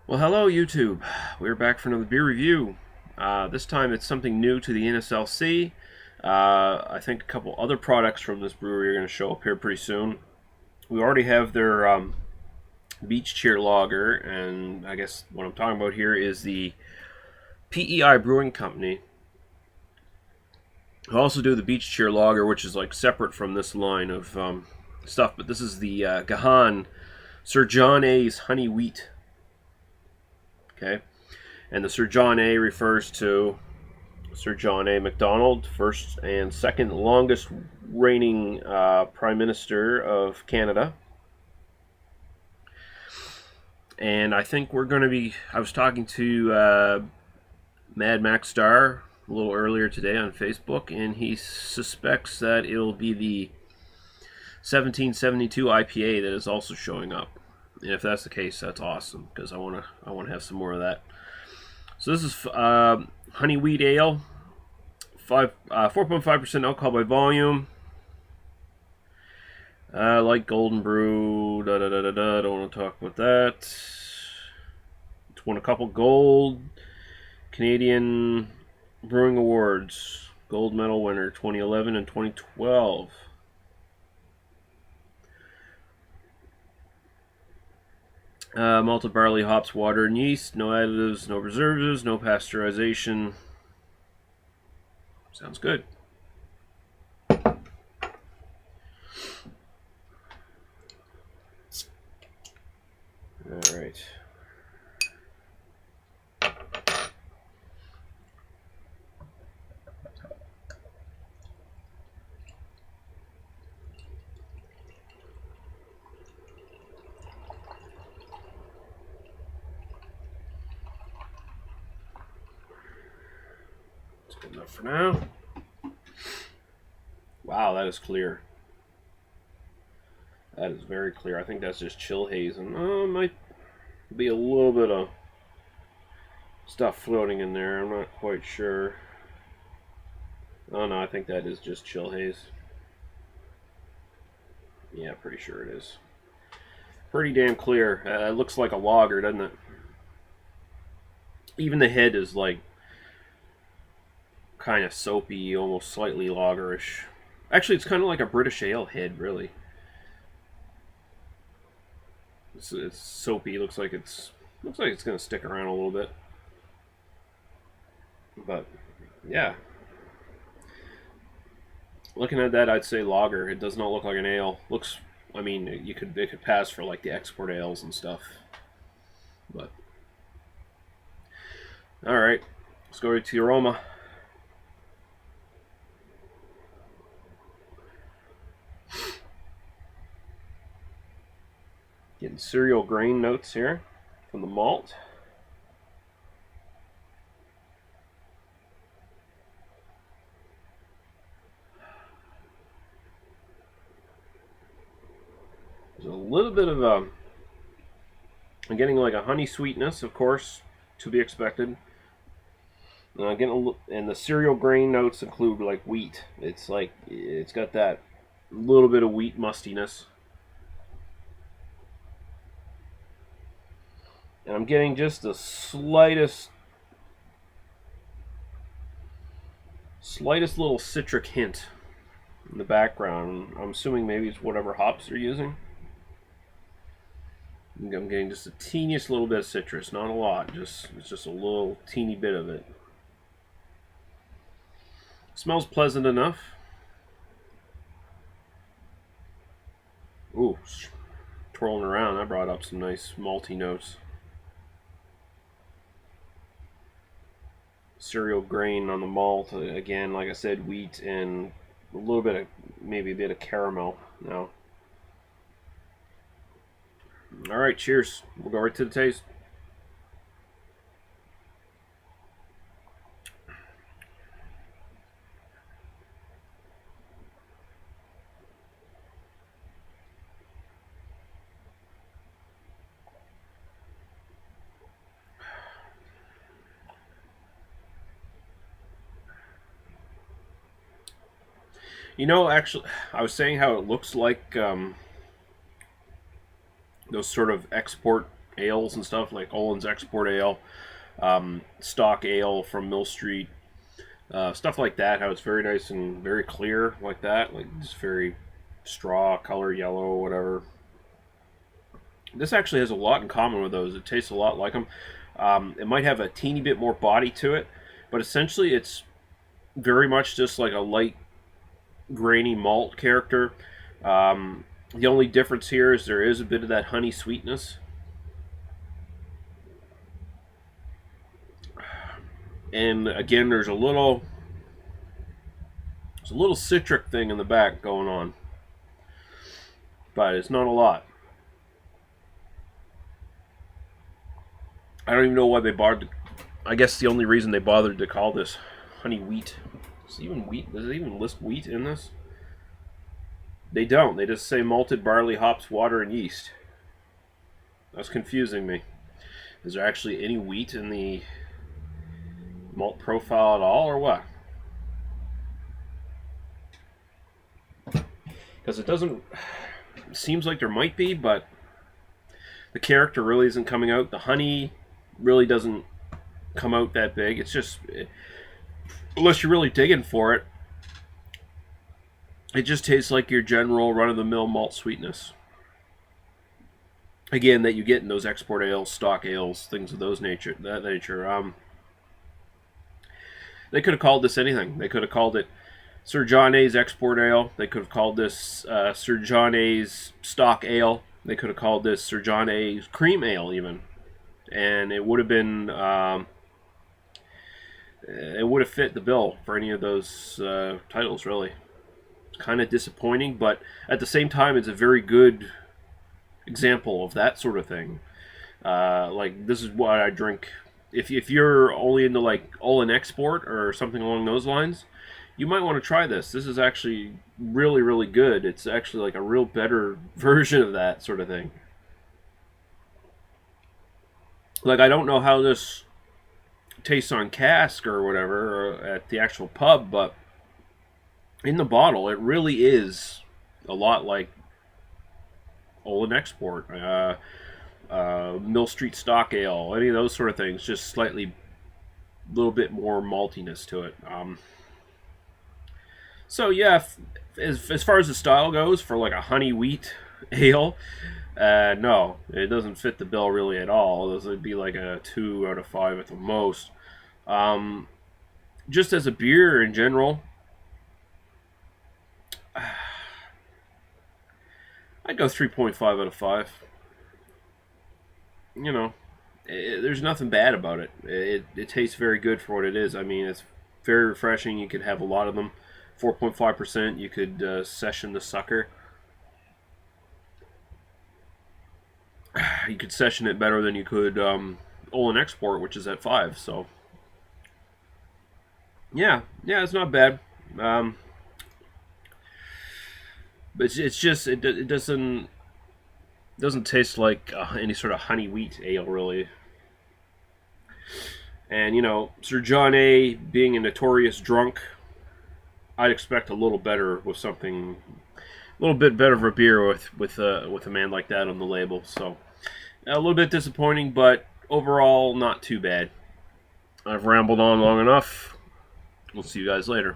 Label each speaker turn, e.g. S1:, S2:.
S1: Well, hello YouTube. We're back for another beer review. This time it's something new to the NSLC. I think a couple other products from this brewery are going to show up here pretty soon. We already have their Beach Cheer Lager, and I guess what I'm talking about here is the PEI Brewing Company. I also do the Beach Cheer Lager, which is like separate from this line of stuff, but this is the Gahan Sir John A's Honey Wheat. Okay. And the Sir John A refers to Sir John A. Macdonald, first and second longest reigning Prime Minister of Canada. And I think we're going to be. I was talking to Mad Max Star a little earlier today on Facebook, and he suspects that it'll be the 1772 IPA that is also showing up. And if that's the case, that's awesome because I want to have some more of that. So this is honey wheat ale, 4.5% alcohol by volume. Like Golden Brew, don't want to talk about that. It's won a couple gold Canadian Brewing Awards. Gold medal winner 2011 and 2012. Malted barley, hops, water, and yeast. No additives, no preservatives, no pasteurization. Sounds good. All right. That's good enough for now. Wow, that is clear. That is very clear. I think that's just chill haze, and might be a little bit of stuff floating in there. I'm not quite sure. Oh no, I think that is just chill haze. Yeah, pretty sure it is. Pretty damn clear. It looks like a lager, doesn't it? Even the head is like kind of soapy, almost slightly lagerish. Actually, it's kind of like a British ale head, really. It's soapy. Looks like it's going to stick around a little bit. But yeah, looking at that, I'd say lager. It does not look like an ale. Looks, I mean, it could pass for like the export ales and stuff. But all right, let's go right to the aroma. Getting cereal grain notes here from the malt. There's a little bit of I'm getting like a honey sweetness, of course, to be expected. And the cereal grain notes include like wheat. It's like it's got that little bit of wheat mustiness. And I'm getting just the slightest little citric hint in the background. I'm assuming maybe it's whatever hops they're using. I'm getting just the teeniest little bit of citrus, not a lot. It's just a little teeny bit of it. Smells pleasant enough. Ooh, twirling around, that brought up some nice malty notes. Cereal grain on the malt. Again, like I said, wheat and a little bit of, maybe a bit of caramel now. All right, cheers. We'll go right to the taste. You know, actually, I was saying how it looks like those sort of export ales and stuff, like Olin's Export Ale, Stock Ale from Mill Street, stuff like that. How it's very nice and very clear like that, like just very straw color, yellow, whatever. This actually has a lot in common with those. It tastes a lot like them. It might have a teeny bit more body to it, but essentially it's very much just like a light, grainy malt character. The only difference here is there is a bit of that honey sweetness. And again, there's a little citric thing in the back going on, but it's not a lot. I don't even know why they bothered. I guess the only reason they bothered to call this honey wheat. Is it even wheat? Does it even list wheat in this? They don't. They just say malted barley, hops, water, and yeast. That's confusing me. Is there actually any wheat in the malt profile at all, or what? Because it doesn't. It seems like there might be, but the character really isn't coming out. The honey really doesn't come out that big. It's just, unless you're really digging for it, it just tastes like your general run-of-the-mill malt sweetness. Again, that you get in those export ales, stock ales, things of that nature. They could have called this anything. They could have called it Sir John A's Export Ale. They could have called this Sir John A's Stock Ale. They could have called this Sir John A's Cream Ale, even. And it would have been, it would have fit the bill for any of those titles, really. It's kind of disappointing, but at the same time, it's a very good example of that sort of thing. Like, this is what I drink. If you're only into, like, Olin Export or something along those lines, you might want to try this. This is actually really, really good. It's actually like a real better version of that sort of thing. Like, I don't know how this tastes on cask or whatever, or at the actual pub, but in the bottle, it really is a lot like Olin Export, Mill Street Stock Ale, any of those sort of things, just slightly, a little bit more maltiness to it. So yeah, as far as the style goes, for like a honey wheat ale, no, it doesn't fit the bill really at all. This would be like a 2 out of 5 at the most. Just as a beer in general, I'd go 3.5 out of 5. You know, there's nothing bad about it. It tastes very good for what it is. I mean, it's very refreshing. You could have a lot of them. 4.5%. You could session the sucker. You could session it better than you could Olin Export, which is at 5. So, yeah, it's not bad. But it's just it doesn't taste like any sort of honey wheat ale, really. And, you know, Sir John A. being a notorious drunk, I'd expect a little better with something, a little bit better of a beer with a man like that on the label. So a little bit disappointing, but overall not too bad. I've rambled on long enough. We'll see you guys later.